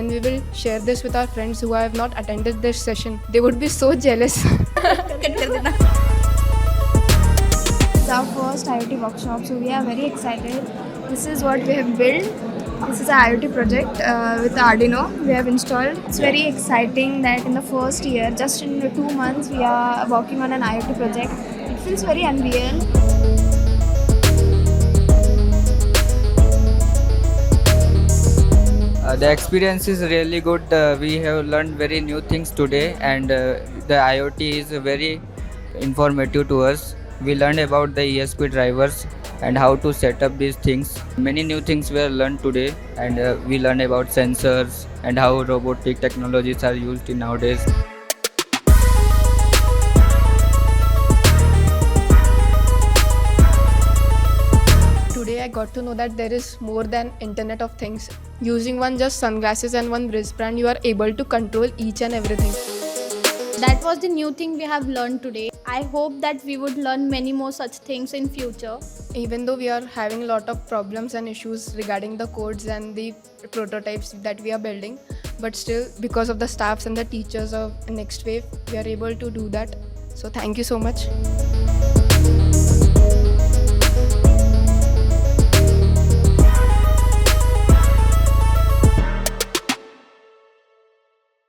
when we will share this with our friends who have not attended this session, they would be so jealous. It's our first IoT workshop, so we are very excited. This is what we have built. This is our IoT project with Arduino we have installed. It's very exciting that in the first year, just in 2 months, we are working on an IoT project. It feels very unreal. The experience is really good. We have learned very new things today, and the IoT is very informative to us. We learned about the ESP drivers and how to set up these things. Many new things were learned today, and we learned about sensors and how robotic technologies are used in nowadays. Today I got to know that there is more than Internet of Things. Using one just sunglasses and one wristband, you are able to control each and everything. That was the new thing we have learned today. I hope that we would learn many more such things in future. Even though we are having a lot of problems and issues regarding the codes and the prototypes that we are building, but still because of the staffs and the teachers of Next Wave, we are able to do that. So thank you so much.